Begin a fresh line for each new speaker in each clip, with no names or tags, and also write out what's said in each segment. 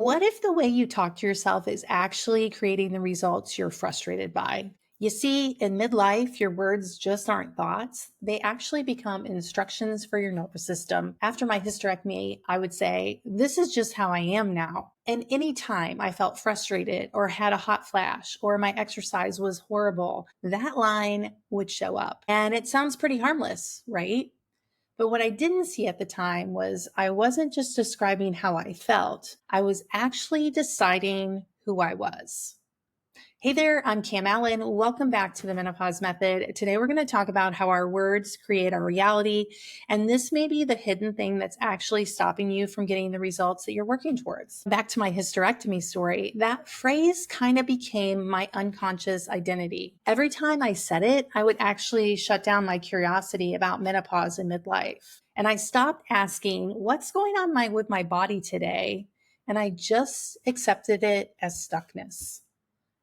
What if the way you talk to yourself is actually creating the results you're frustrated by? You see, in midlife, your words just aren't thoughts. They actually become instructions for your nervous system. After my hysterectomy, I would say, this is just how I am now. And anytime I felt frustrated or had a hot flash or my exercise was horrible, that line would show up. And it sounds pretty harmless, right? But what I didn't see at the time was I wasn't just describing how I felt, I was actually deciding who I was. Hey there, I'm Cam Allen. Welcome back to the Menopause Method. Today we're going to talk about how our words create our reality. And this may be the hidden thing that's actually stopping you from getting the results that you're working towards. Back to my hysterectomy story, that phrase kind of became my unconscious identity. Every time I said it, I would actually shut down my curiosity about menopause and midlife. And I stopped asking, what's going on with my body today? And I just accepted it as stuckness.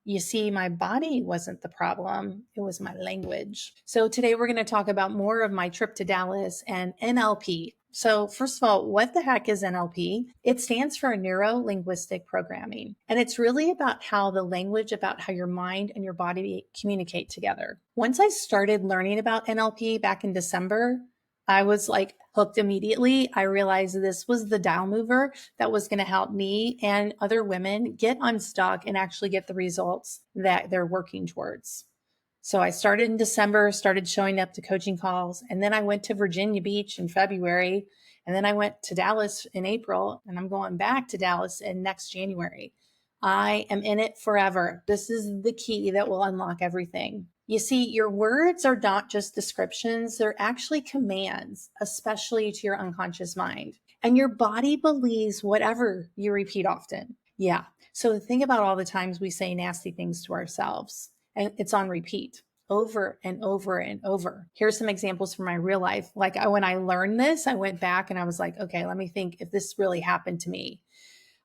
You see, my body wasn't the problem, it was my language. So today we're going to talk about more of my trip to Dallas and NLP. So first of all, what the heck is NLP? It stands for Neuro Linguistic Programming. And it's really about how the language, about how your mind and your body communicate together. Once I started learning about NLP back in December, I was like hooked immediately. I realized this was the dial mover that was going to help me and other women get unstuck and actually get the results that they're working towards. So I started in December, started showing up to coaching calls, and then I went to Virginia Beach in February, and then I went to Dallas in April, and I'm going back to Dallas in next January. I am in it forever. This is the key that will unlock everything. You see, your words are not just descriptions, they're actually commands, especially to your unconscious mind. And your body believes whatever you repeat often. Yeah. So think about all the times we say nasty things to ourselves, and it's on repeat over and over and over. Here's some examples from my real life. When I learned this, I went back and I was like, okay, let me think if this really happened to me.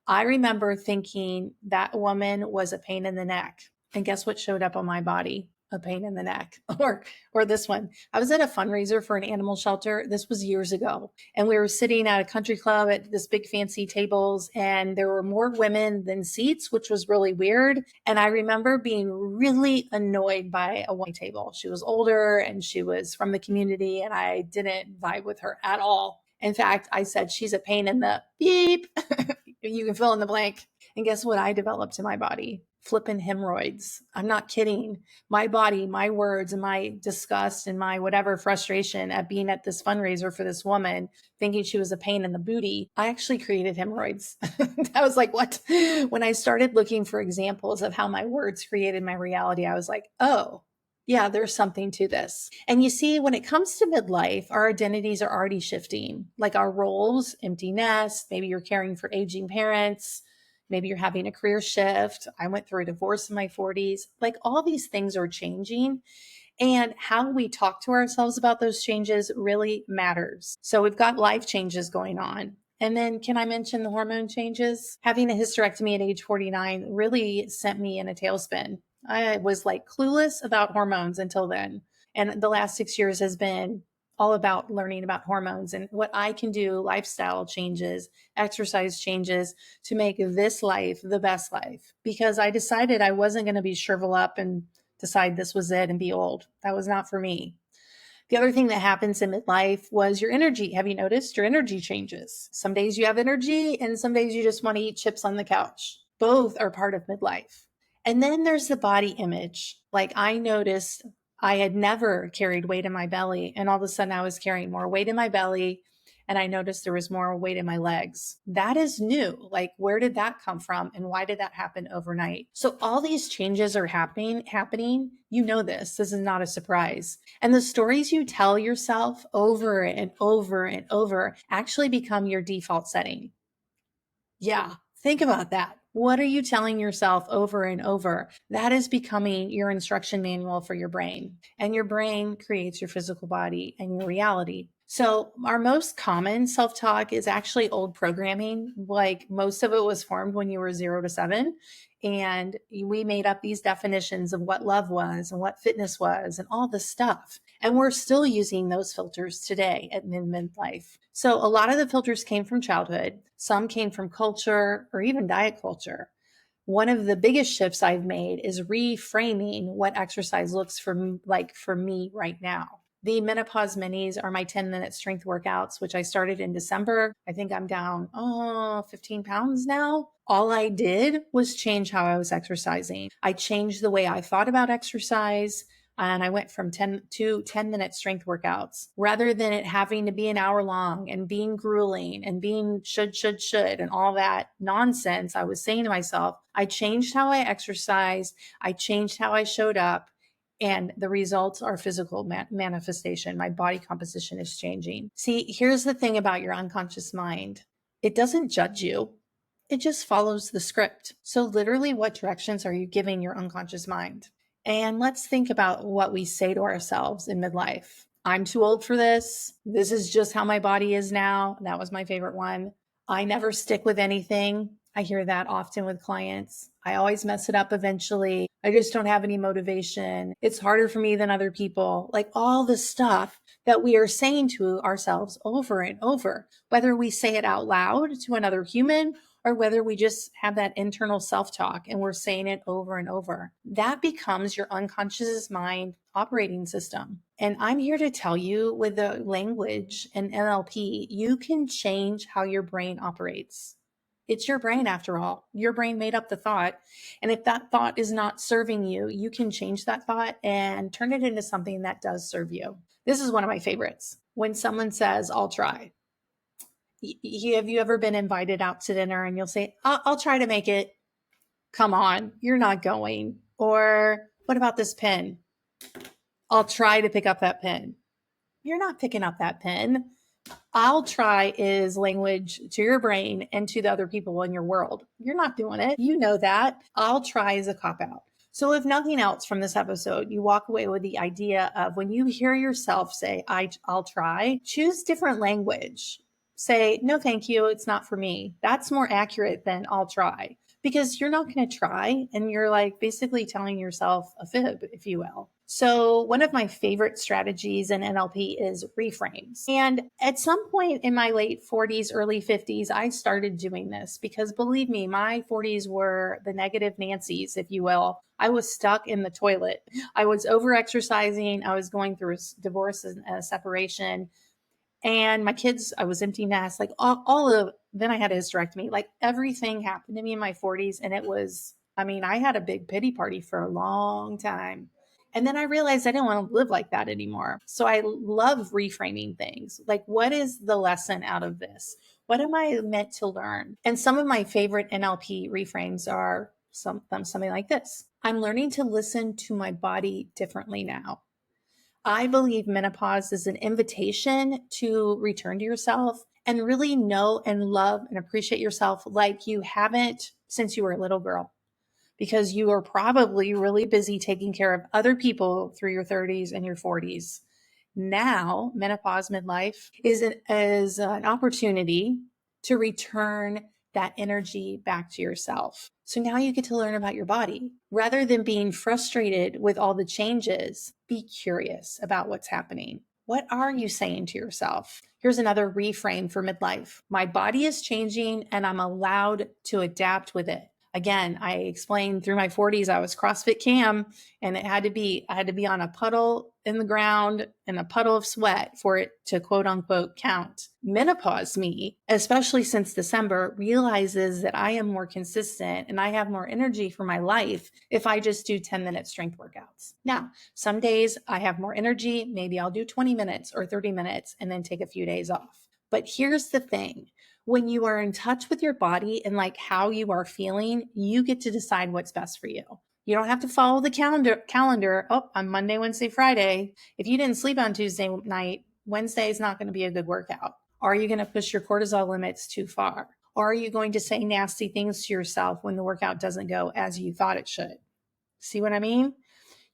I remember thinking that woman was a pain in the neck. And guess what showed up on my body? A pain in the neck. Or this one. I was at a fundraiser for an animal shelter. This was years ago. And we were sitting at a country club at this big fancy tables, and there were more women than seats, which was really weird. And I remember being really annoyed by a one table. She was older and she was from the community, and I didn't vibe with her at all. In fact, I said, she's a pain in the beep. You can fill in the blank. And guess what I developed in my body? Flipping hemorrhoids. I'm not kidding. My body, my words, and my disgust and my whatever frustration at being at this fundraiser for this woman, thinking she was a pain in the booty, I actually created hemorrhoids. I was like, what? When I started looking for examples of how my words created my reality, I was like, oh, yeah, there's something to this. And you see, when it comes to midlife, our identities are already shifting, like our roles, empty nest, maybe you're caring for aging parents, maybe you're having a career shift. I went through a divorce in my 40s. Like all these things are changing. And how we talk to ourselves about those changes really matters. So we've got life changes going on. And then can I mention the hormone changes? Having a hysterectomy at age 49 really sent me in a tailspin. I was like clueless about hormones until then. And the last 6 years has been all about learning about hormones and what I can do, lifestyle changes, exercise changes to make this life the best life. Because I decided I wasn't going to be shrivel up and decide this was it and be old. That was not for me. The other thing that happens in midlife was your energy. Have you noticed your energy changes? Some days you have energy and some days you just want to eat chips on the couch. Both are part of midlife. And then there's the body image. Like I noticed I had never carried weight in my belly, and all of a sudden I was carrying more weight in my belly, and I noticed there was more weight in my legs. That is new. Like, where did that come from? And why did that happen overnight? So all these changes are happening. You know this. This is not a surprise. And the stories you tell yourself over and over and over actually become your default setting. Yeah, think about that. What are you telling yourself over and over? That is becoming your instruction manual for your brain. And your brain creates your physical body and your reality. So, our most common self talk is actually old programming. Like most of it was formed when you were 0 to 7. And we made up these definitions of what love was and what fitness was and all this stuff. And we're still using those filters today at midlife. So, a lot of the filters came from childhood, some came from culture or even diet culture. One of the biggest shifts I've made is reframing what exercise looks like for me right now. The Menopause Minis are my 10-minute strength workouts, which I started in December. I think I'm down 15 pounds now. All I did was change how I was exercising. I changed the way I thought about exercise. And I went from 10-minute strength workouts rather than it having to be an hour long and being grueling and being should, and all that nonsense. I was saying to myself, I changed how I exercised. I changed how I showed up. And the results are physical manifestation. My body composition is changing. See, here's the thing about your unconscious mind. It doesn't judge you. It just follows the script. So literally, what directions are you giving your unconscious mind? And let's think about what we say to ourselves in midlife. I'm too old for this. This is just how my body is now. That was my favorite one. I never stick with anything. I hear that often with clients. I always mess it up eventually. I just don't have any motivation. It's harder for me than other people. Like all the stuff that we are saying to ourselves over and over, whether we say it out loud to another human or whether we just have that internal self-talk and we're saying it over and over. That becomes your unconscious mind operating system. And I'm here to tell you with the language and NLP, you can change how your brain operates. It's your brain after all. Your brain made up the thought. And if that thought is not serving you, you can change that thought and turn it into something that does serve you. This is one of my favorites. When someone says, I'll try. Have you ever been invited out to dinner and you'll say, I'll try to make it. Come on, you're not going. Or what about this pen? I'll try to pick up that pen. You're not picking up that pen. I'll try is language to your brain and to the other people in your world. You're not doing it. You know that. I'll try is a cop out. So if nothing else from this episode, you walk away with the idea of when you hear yourself say, I'll try, choose different language. Say, no, thank you. It's not for me. That's more accurate than I'll try because you're not going to try. And you're like basically telling yourself a fib, if you will. So one of my favorite strategies in NLP is reframes. And at some point in my late 40s, early 50s, I started doing this because believe me, my 40s were the negative Nancy's, if you will. I was stuck in the toilet. I was over exercising. I was going through a divorce and a separation. And my kids, I was empty nest, like then I had a hysterectomy. Like everything happened to me in my 40s. And it was, I had a big pity party for a long time. And then I realized I didn't want to live like that anymore. So I love reframing things. Like, what is the lesson out of this? What am I meant to learn? And some of my favorite NLP reframes are something like this. I'm learning to listen to my body differently now. I believe menopause is an invitation to return to yourself and really know and love and appreciate yourself like you haven't since you were a little girl, because you are probably really busy taking care of other people through your 30s and your 40s. Now, menopause midlife is an opportunity to return that energy back to yourself. So now you get to learn about your body. Rather than being frustrated with all the changes, be curious about what's happening. What are you saying to yourself? Here's another reframe for midlife. My body is changing and I'm allowed to adapt with it. Again, I explained through my 40s, I was CrossFit Cam, and I had to be on a puddle in the ground and a puddle of sweat for it to quote unquote count. Menopause me, especially since December, realizes that I am more consistent and I have more energy for my life if I just do 10-minute strength workouts. Now, some days I have more energy. Maybe I'll do 20 minutes or 30 minutes and then take a few days off. But here's the thing. When you are in touch with your body and like how you are feeling, you get to decide what's best for you. You don't have to follow the calendar. Oh, on Monday, Wednesday, Friday. If you didn't sleep on Tuesday night, Wednesday is not going to be a good workout. Are you going to push your cortisol limits too far? Or are you going to say nasty things to yourself when the workout doesn't go as you thought it should? See what I mean?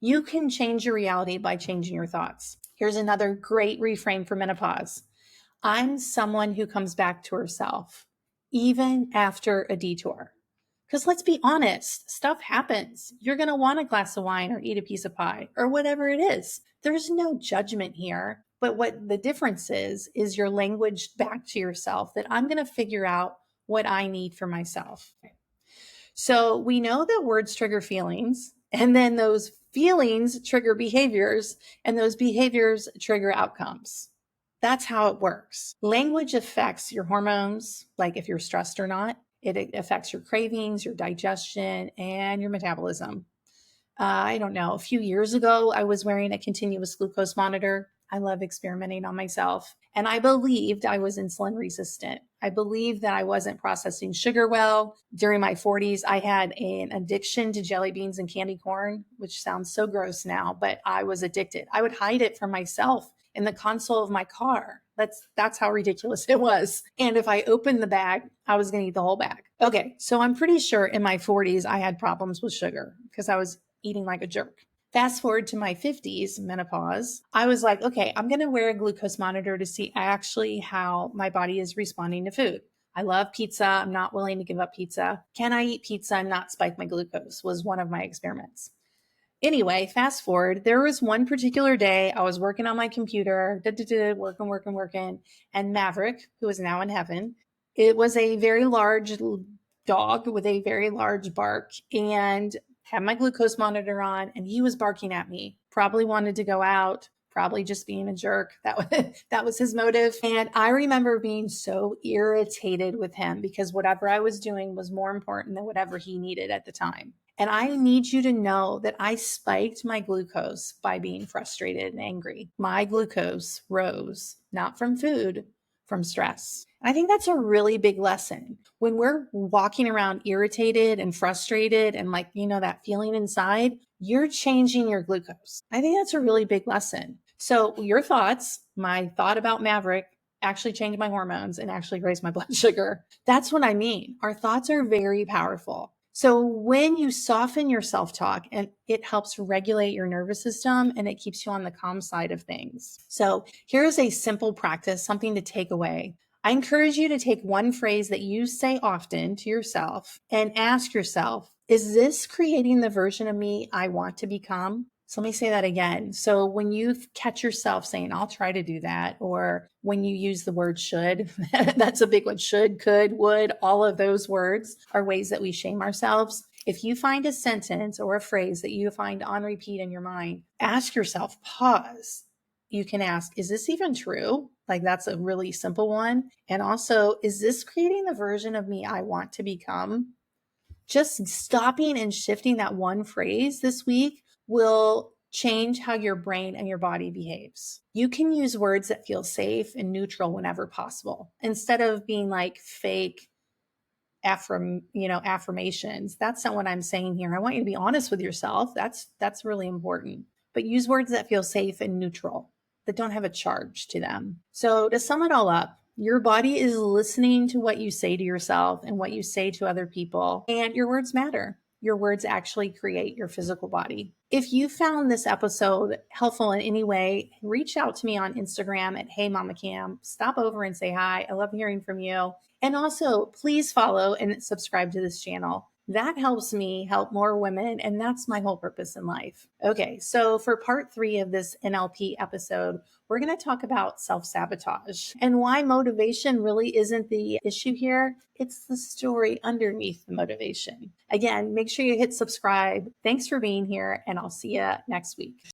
You can change your reality by changing your thoughts. Here's another great reframe for menopause. I'm someone who comes back to herself, even after a detour. Because let's be honest, stuff happens. You're going to want a glass of wine or eat a piece of pie or whatever it is. There's no judgment here. But what the difference is your language back to yourself that I'm going to figure out what I need for myself. So we know that words trigger feelings, and then those feelings trigger behaviors, and those behaviors trigger outcomes. That's how it works. Language affects your hormones, like if you're stressed or not. It affects your cravings, your digestion, and your metabolism. I don't know, a few years ago, I was wearing a continuous glucose monitor. I love experimenting on myself. And I believed I was insulin resistant. I believed that I wasn't processing sugar well. During my 40s, I had an addiction to jelly beans and candy corn, which sounds so gross now, but I was addicted. I would hide it from myself in the console of my car. That's how ridiculous it was. And if I opened the bag, I was going to eat the whole bag. Okay, so I'm pretty sure in my 40s I had problems with sugar because I was eating like a jerk. Fast forward to my 50s, menopause, I was like, okay, I'm going to wear a glucose monitor to see actually how my body is responding to food. I love pizza. I'm not willing to give up pizza. Can I eat pizza and not spike my glucose? Was one of my experiments. Anyway, fast forward, there was one particular day I was working on my computer, working, and Maverick, who is now in heaven, it was a very large dog with a very large bark and had my glucose monitor on, and he was barking at me. Probably wanted to go out, probably just being a jerk. That was his motive. And I remember being so irritated with him because whatever I was doing was more important than whatever he needed at the time. And I need you to know that I spiked my glucose by being frustrated and angry. My glucose rose, not from food, from stress. I think that's a really big lesson. When we're walking around irritated and frustrated and like, that feeling inside, you're changing your glucose. I think that's a really big lesson. So your thoughts, my thought about Maverick actually changed my hormones and actually raised my blood sugar. That's what I mean. Our thoughts are very powerful. So when you soften your self-talk, and it helps regulate your nervous system and it keeps you on the calm side of things. So here's a simple practice, something to take away. I encourage you to take one phrase that you say often to yourself and ask yourself, is this creating the version of me I want to become? So let me say that again. So when you catch yourself saying, I'll try to do that, or when you use the word should, that's a big one. Should, could, would, all of those words are ways that we shame ourselves. If you find a sentence or a phrase that you find on repeat in your mind, ask yourself, pause. You can ask, is this even true? Like that's a really simple one. And also, is this creating the version of me I want to become? Just stopping and shifting that one phrase this week will change how your brain and your body behaves. You can use words that feel safe and neutral whenever possible, instead of being like fake affirmations. That's not what I'm saying here. I want you to be honest with yourself. That's really important. But use words that feel safe and neutral, that don't have a charge to them. So to sum it all up, your body is listening to what you say to yourself and what you say to other people, and your words matter. Your words actually create your physical body. If you found this episode helpful in any way, reach out to me on Instagram at Hey Mama Cam. Stop over and say hi. I love hearing from you. And also, please follow and subscribe to this channel. That helps me help more women, and that's my whole purpose in life. Okay, so for part 3 of this NLP episode, we're going to talk about self-sabotage and why motivation really isn't the issue here. It's the story underneath the motivation. Again, make sure you hit subscribe. Thanks for being here, and I'll see you next week.